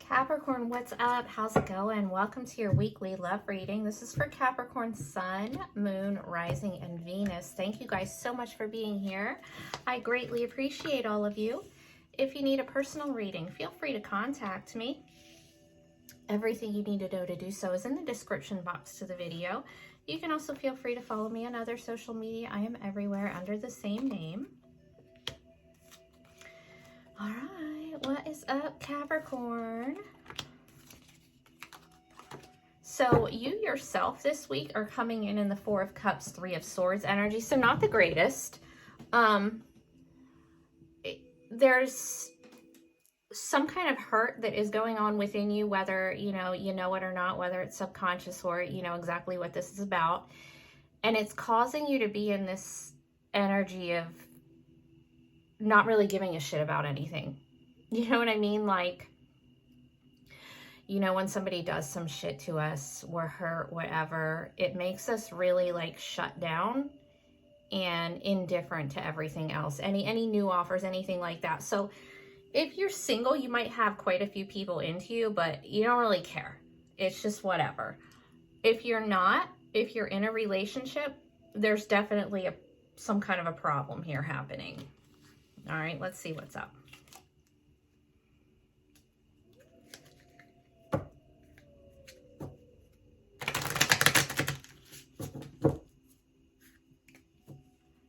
Capricorn, what's up? How's it going? Welcome to your weekly love reading. This is for Capricorn Sun, Moon, Rising, and Venus. Thank you guys so much for being here. I greatly appreciate all of you. If you need a personal reading, feel free to contact me. Everything you need to know to do so is in the description box to the video. You can also feel free to follow me on other social media. I am everywhere under the same name. All right, what is up, Capricorn? So you yourself this week are coming in the Four of Cups, Three of Swords energy. So not the greatest. There's some kind of hurt that is going on within you, whether you know it or not, whether it's subconscious or you know exactly what this is about. And it's causing you to be in this energy of not really giving a shit about anything. You know what I mean? Like, you know, when somebody does some shit to us, we're hurt, whatever, it makes us really like shut down and indifferent to everything else. Any new offers, anything like that. So if you're single, you might have quite a few people into you, but you don't really care. It's just whatever. If you're not, if you're in a relationship, there's definitely some kind of a problem here happening. All right, let's see what's up.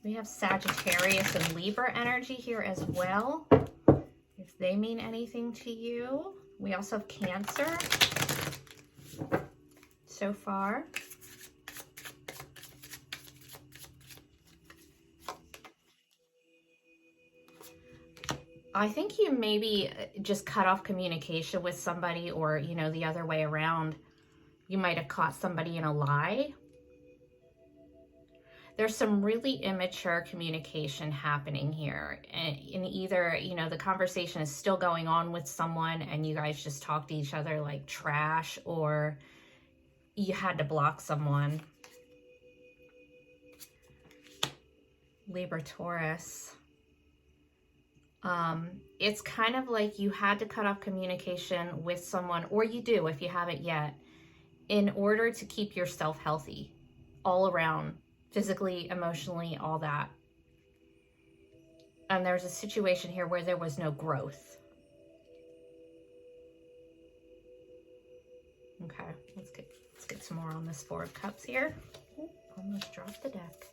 We have Sagittarius and Libra energy here as well, if they mean anything to you. We also have Cancer so far. I think you maybe just cut off communication with somebody, or, you know, the other way around. You might have caught somebody in a lie. There's some really immature communication happening here. And in either, you know, the conversation is still going on with someone and you guys just talk to each other like trash, or you had to block someone. Libra, Taurus. It's kind of like you had to cut off communication with someone, or you do if you haven't yet, in order to keep yourself healthy all around, physically, emotionally, all that. And there's a situation here where there was no growth. Okay, let's get some more on this Four of Cups here. Ooh, almost dropped the deck.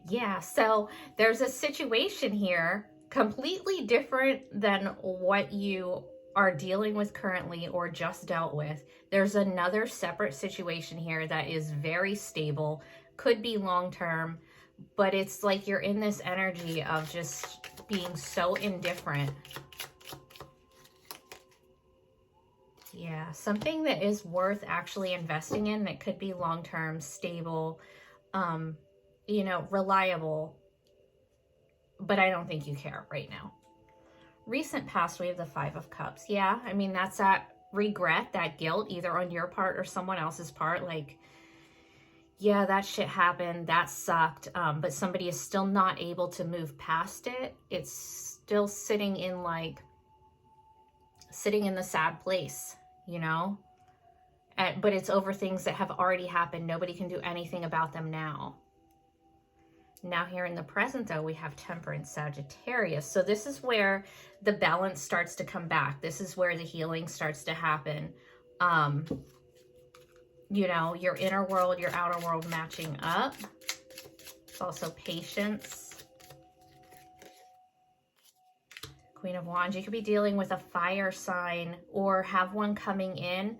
Yeah, so there's a situation here completely different than what you are dealing with currently or just dealt with. There's another separate situation here that is very stable, could be long-term, but it's like you're in this energy of just being so indifferent. Yeah, something that is worth actually investing in, that could be long-term, stable, you know, reliable, but I don't think you care right now. Recent past, we have the Five of Cups. Yeah, I mean, that's that regret, that guilt, either on your part or someone else's part. Like, yeah, that shit happened, that sucked, but somebody is still not able to move past it. It's still sitting in the sad place, you know? But it's over things that have already happened. Nobody can do anything about them now. Now here in the present, though, we have Temperance, Sagittarius. So this is where the balance starts to come back. This is where the healing starts to happen. You know, your inner world, your outer world matching up. It's also patience. Queen of Wands. You could be dealing with a fire sign or have one coming in.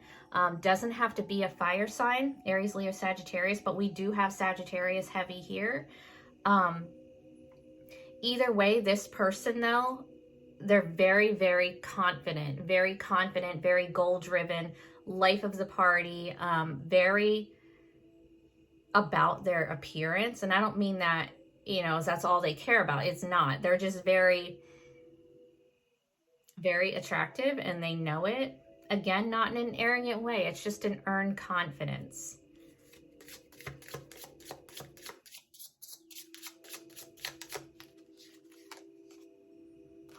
Doesn't have to be a fire sign, Aries, Leo, Sagittarius, but we do have Sagittarius heavy here. Either way, this person, though, they're very, very confident, very goal-driven, life of the party, very about their appearance. And I don't mean that, you know, that's all they care about. It's not. They're just very, very attractive, and they know it. Again, not in an arrogant way. It's just an earned confidence.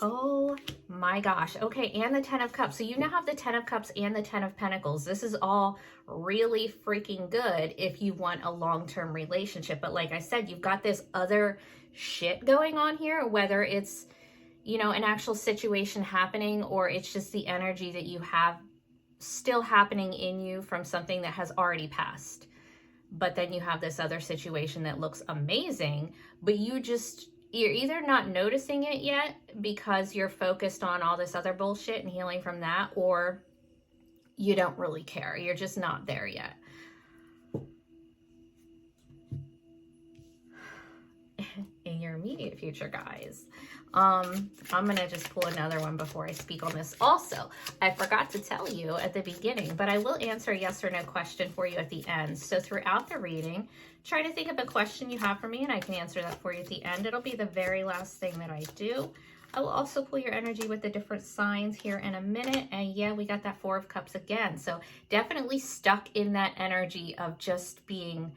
Oh my gosh. Okay, and the 10 of Cups. So you now have the 10 of Cups and the 10 of Pentacles. This is all really freaking good if you want a long-term relationship. But like I said, you've got this other shit going on here, whether it's, you know, an actual situation happening or it's just the energy that you have still happening in you from something that has already passed. But then you have this other situation that looks amazing, but you're either not noticing it yet because you're focused on all this other bullshit and healing from that, or you don't really care. You're just not there yet. In your immediate future, guys. I'm gonna just pull another one before I speak on this. Also, I forgot to tell you at the beginning, but I will answer a yes or no question for you at the end. So throughout the reading, try to think of a question you have for me and I can answer that for you at the end. It'll be the very last thing that I do. I will also pull your energy with the different signs here in a minute. And yeah, we got that 4 of Cups again. So definitely stuck in that energy of just being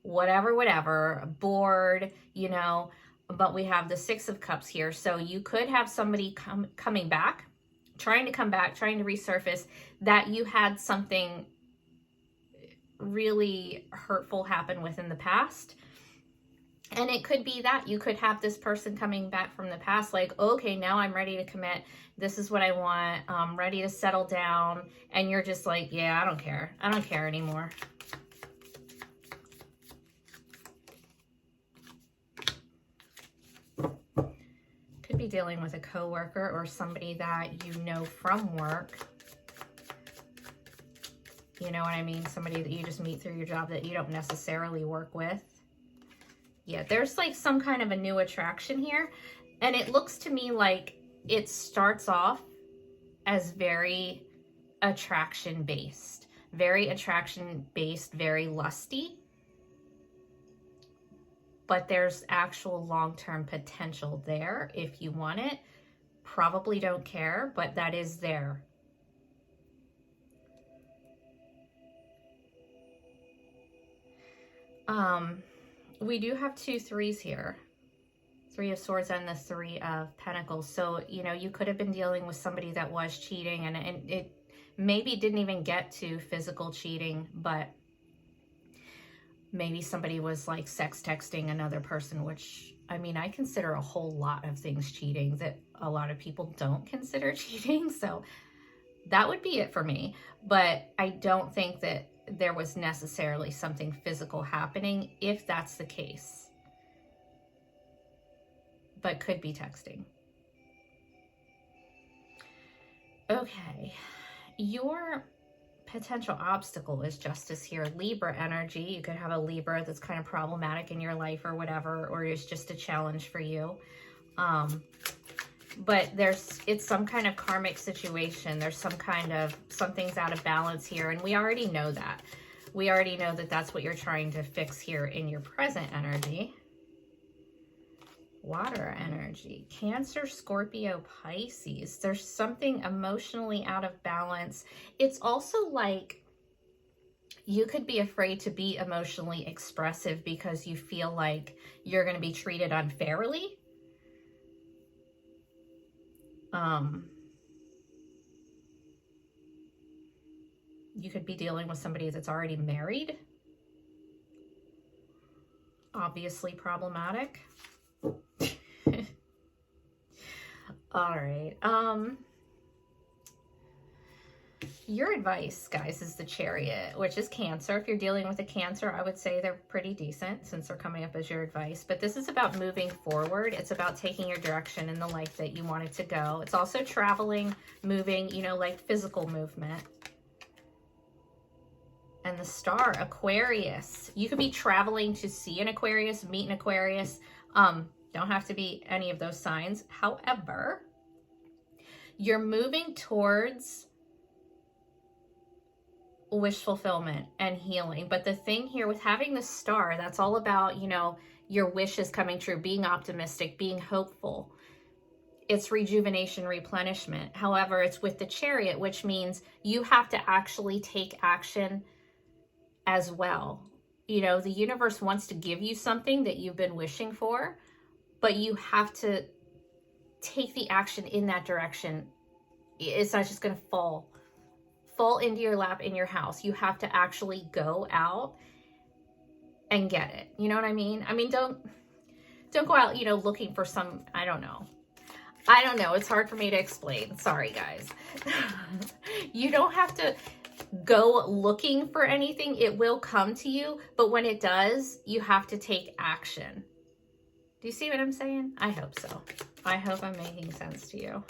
whatever, bored, you know. But we have the 6 of Cups here. So you could have somebody coming back, trying to come back, trying to resurface, that you had something really hurtful happen within the past. And it could be that you could have this person coming back from the past, like, okay, now I'm ready to commit. This is what I want. I'm ready to settle down. And you're just like, yeah, I don't care. I don't care anymore. Could be dealing with a coworker or somebody that you know from work. You know what I mean? Somebody that you just meet through your job that you don't necessarily work with. Yeah, there's like some kind of a new attraction here. And it looks to me like it starts off as very attraction-based. Very attraction-based, very lusty. But there's actual long-term potential there if you want it. Probably don't care, but that is there. We do have 2 3s here. 3 of Swords and the 3 of Pentacles. So, you know, you could have been dealing with somebody that was cheating, and it maybe didn't even get to physical cheating, but maybe somebody was like sex texting another person, which, I mean, I consider a whole lot of things cheating that a lot of people don't consider cheating. So that would be it for me. But I don't think that there was necessarily something physical happening if that's the case. But could be texting. Okay. Your potential obstacle is Justice here. Libra energy. You could have a Libra that's kind of problematic in your life or whatever, or is just a challenge for you. But it's some kind of karmic situation. There's something's out of balance here. And we already know that. We already know that that's what you're trying to fix here in your present energy. Water energy, Cancer, Scorpio, Pisces. There's something emotionally out of balance. It's also like you could be afraid to be emotionally expressive because you feel like you're going to be treated unfairly. You could be dealing with somebody that's already married. Obviously problematic. All right. Your advice, guys, is the Chariot, which is Cancer. If you're dealing with a Cancer, I would say they're pretty decent since they're coming up as your advice. But this is about moving forward. It's about taking your direction in the life that you want it to go. It's also traveling, moving, you know, like physical movement. And the Star, Aquarius. You could be traveling to see an Aquarius, meet an Aquarius. Don't have to be any of those signs. However, you're moving towards wish fulfillment and healing. But the thing here with having the Star, that's all about, you know, your wishes coming true, being optimistic, being hopeful. It's rejuvenation, replenishment. However, it's with the Chariot, which means you have to actually take action as well. You know, the universe wants to give you something that you've been wishing for, but you have to take the action in that direction. It's not just going to fall into your lap in your house. You have to actually go out and get it. You know what I mean? I mean, don't go out, you know, looking for some, I don't know. It's hard for me to explain. Sorry, guys. You don't have to go looking for anything. It will come to you. But when it does, you have to take action. Do you see what I'm saying? I hope so. I hope I'm making sense to you.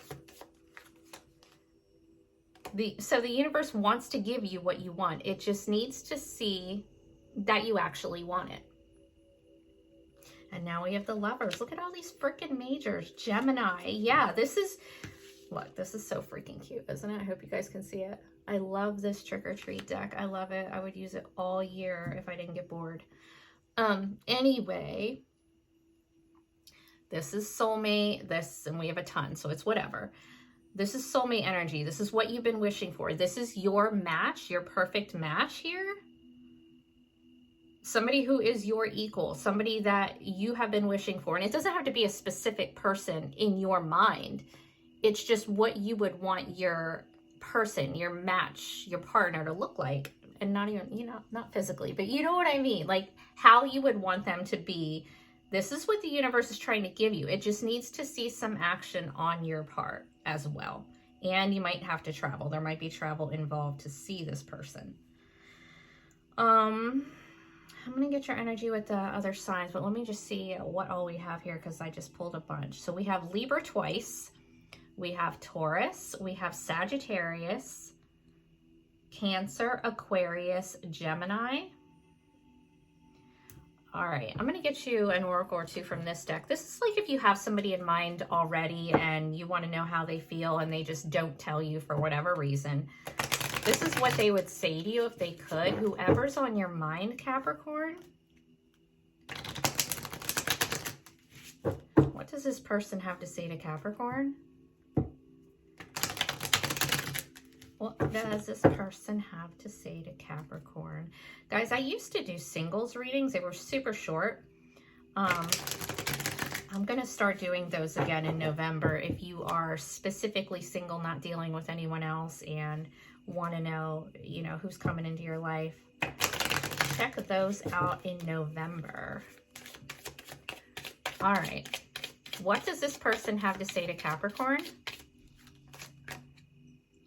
So the universe wants to give you what you want. It just needs to see that you actually want it. And now we have the Lovers. Look at all these freaking majors. Gemini. Yeah, this is, look, this is so freaking cute, isn't it? I hope you guys can see it. I love this trick or treat deck. I love it. I would use it all year if I didn't get bored. Anyway, this is soulmate. And we have a ton, so it's whatever. This is soulmate energy. This is what you've been wishing for. This is your match, your perfect match here. Somebody who is your equal, somebody that you have been wishing for. And it doesn't have to be a specific person in your mind. It's just what you would want your person, your match, your partner to look like. And not even, you know, not physically, but you know what I mean? Like how you would want them to be. This is what the universe is trying to give you. It just needs to see some action on your part as well. And you might have to travel. There might be travel involved to see this person. I'm going to get your energy with the other signs, but let me just see what all we have here because I just pulled a bunch. So we have Libra twice. We have Taurus. We have Sagittarius, Cancer, Aquarius, Gemini. All right, I'm going to get you an oracle or two from this deck. This is like if you have somebody in mind already and you want to know how they feel and they just don't tell you for whatever reason. This is what they would say to you if they could. Whoever's on your mind, Capricorn. What does this person have to say to Capricorn? What does this person have to say to Capricorn? Guys, I used to do singles readings. They were super short. I'm going to start doing those again in November. If you are specifically single, not dealing with anyone else, and want to know, you know, who's coming into your life, check those out in November. All right. What does this person have to say to Capricorn?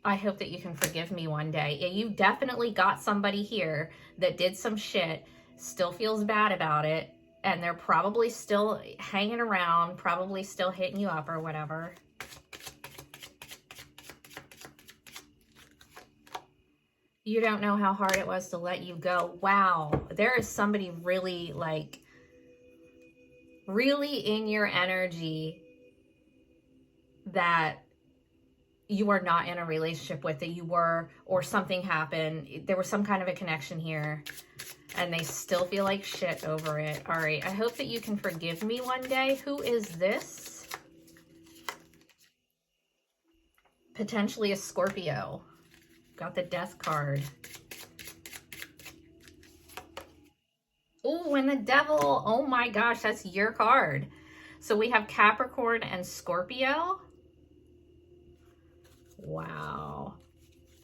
I hope that you can forgive me one day. Yeah, you definitely got somebody here that did some shit, still feels bad about it, and they're probably still hanging around, probably still hitting you up or whatever. You don't know how hard it was to let you go. Wow. There is somebody really, like, really in your energy that you are not in a relationship with, that you were, or something happened. There was some kind of a connection here and they still feel like shit over it. All right. I hope that you can forgive me one day. Who is this? Potentially a Scorpio. Got the Death card. Oh, and the Devil. Oh my gosh, that's your card. So we have Capricorn and Scorpio. Wow.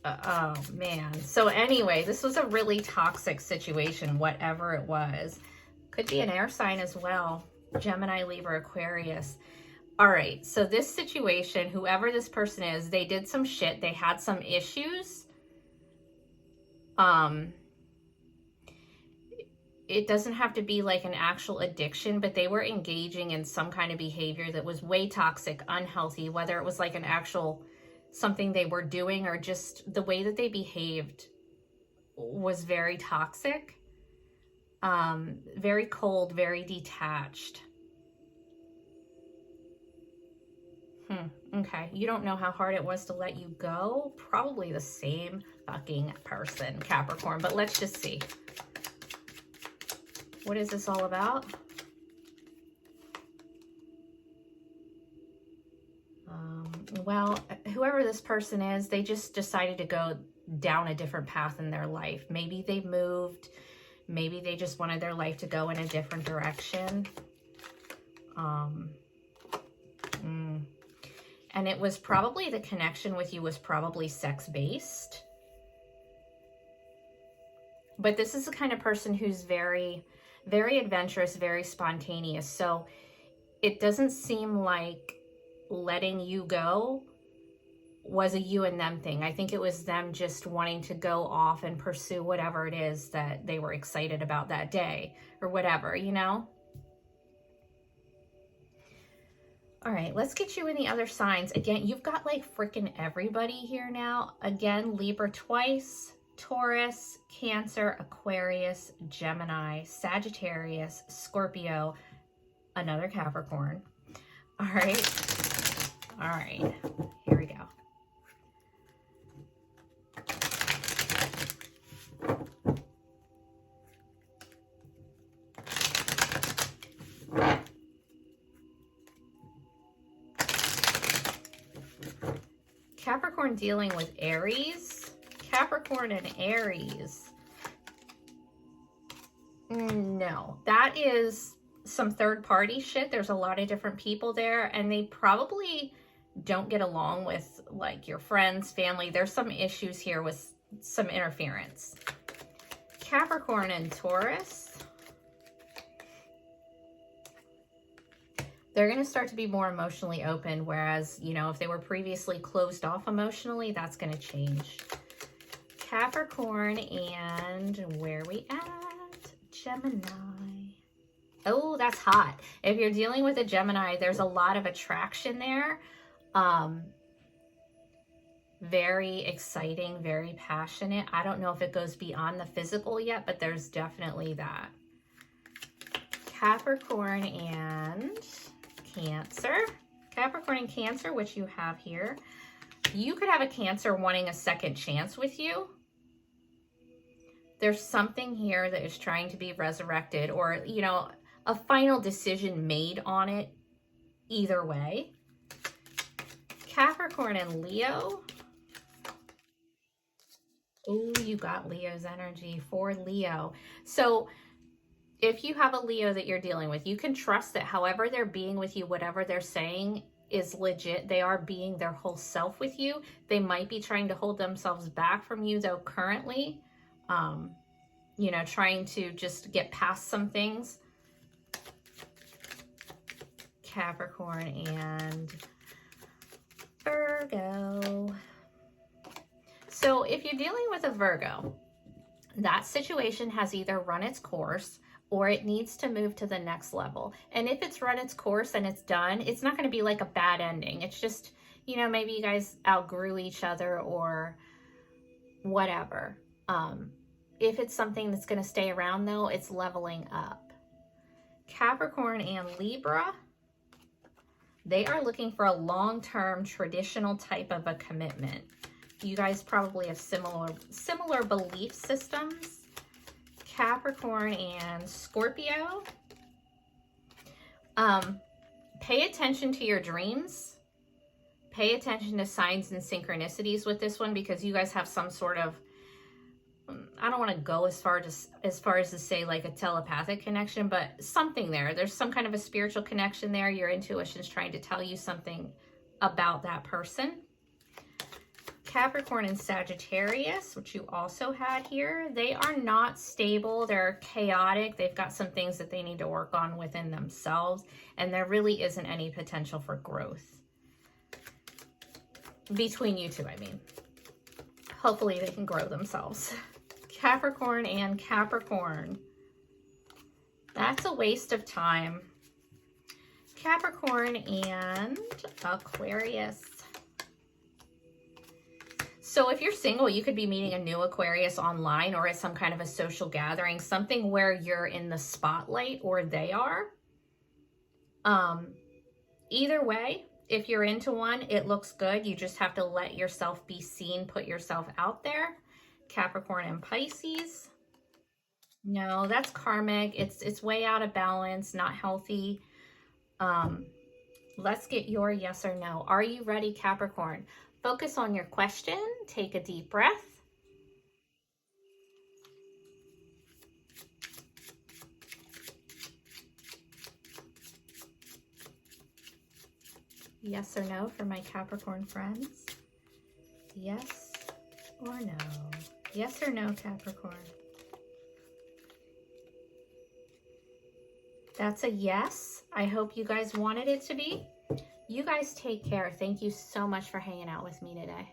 Oh man. So anyway, this was a really toxic situation, whatever it was. Could be an air sign as well. Gemini, Libra, Aquarius. All right. So this situation, whoever this person is, they did some shit. They had some issues. It doesn't have to be like an actual addiction, but they were engaging in some kind of behavior that was way toxic, unhealthy, whether it was like an actual something they were doing or just the way that they behaved was very toxic, very cold, very detached. Okay. You don't know how hard it was to let you go. Probably the same fucking person, Capricorn, but let's just see. What is this all about? Well, whoever this person is, they just decided to go down a different path in their life. Maybe they moved. Maybe they just wanted their life to go in a different direction. And it was probably, the connection with you was probably sex-based. But this is the kind of person who's very, very adventurous, very spontaneous. So it doesn't seem like letting you go was a you and them thing. I think it was them just wanting to go off and pursue whatever it is that they were excited about that day or whatever, you know? All right, let's get you in the other signs. Again, you've got like freaking everybody here now. Again, Libra twice, Taurus, Cancer, Aquarius, Gemini, Sagittarius, Scorpio, another Capricorn. All right. All right. Here we go. Capricorn dealing with Aries. Capricorn and Aries. No, that is some third party shit. There's a lot of different people there, and they probably don't get along with like your friends, family. There's some issues here with some interference. Capricorn and Taurus. They're going to start to be more emotionally open, whereas, you know, if they were previously closed off emotionally, that's going to change. Capricorn and where are we at? Gemini. Oh, that's hot. If you're dealing with a Gemini, there's a lot of attraction there. Very exciting, very passionate. I don't know if it goes beyond the physical yet, but there's definitely that. Capricorn and Cancer. Capricorn and Cancer, which you have here. You could have a Cancer wanting a second chance with you. There's something here that is trying to be resurrected, or, you know, a final decision made on it either way. Capricorn and Leo. Oh, you got Leo's energy for Leo. So if you have a Leo that you're dealing with, you can trust that however they're being with you, whatever they're saying is legit. They are being their whole self with you. They might be trying to hold themselves back from you though currently, you know, trying to just get past some things. Capricorn and Virgo. So if you're dealing with a Virgo, that situation has either run its course or it needs to move to the next level. And if it's run its course and it's done, it's not going to be like a bad ending. It's just, you know, maybe you guys outgrew each other or whatever. If it's something that's going to stay around though, it's leveling up. Capricorn and Libra, they are looking for a long-term traditional type of a commitment. You guys probably have similar belief systems. Capricorn and Scorpio. Pay attention to your dreams. Pay attention to signs and synchronicities with this one, because you guys have some sort of, I don't want to go as far as to say like a telepathic connection, but something there. There's some kind of a spiritual connection there. Your intuition's trying to tell you something about that person. Capricorn and Sagittarius, which you also had here, they are not stable. They're chaotic. They've got some things that they need to work on within themselves, and there really isn't any potential for growth between you two, I mean. Hopefully they can grow themselves. Capricorn and Capricorn. That's a waste of time. Capricorn and Aquarius. So if you're single, you could be meeting a new Aquarius online or at some kind of a social gathering, something where you're in the spotlight or they are. Either way, if you're into one, it looks good. You just have to let yourself be seen, put yourself out there. Capricorn and Pisces. No, that's karmic. It's way out of balance, not healthy. Let's get your yes or no. Are you ready, Capricorn? Focus on your question. Take a deep breath. Yes or no for my Capricorn friends? Yes or no? Yes or no, Capricorn? That's a yes. I hope you guys wanted it to be. You guys take care. Thank you so much for hanging out with me today.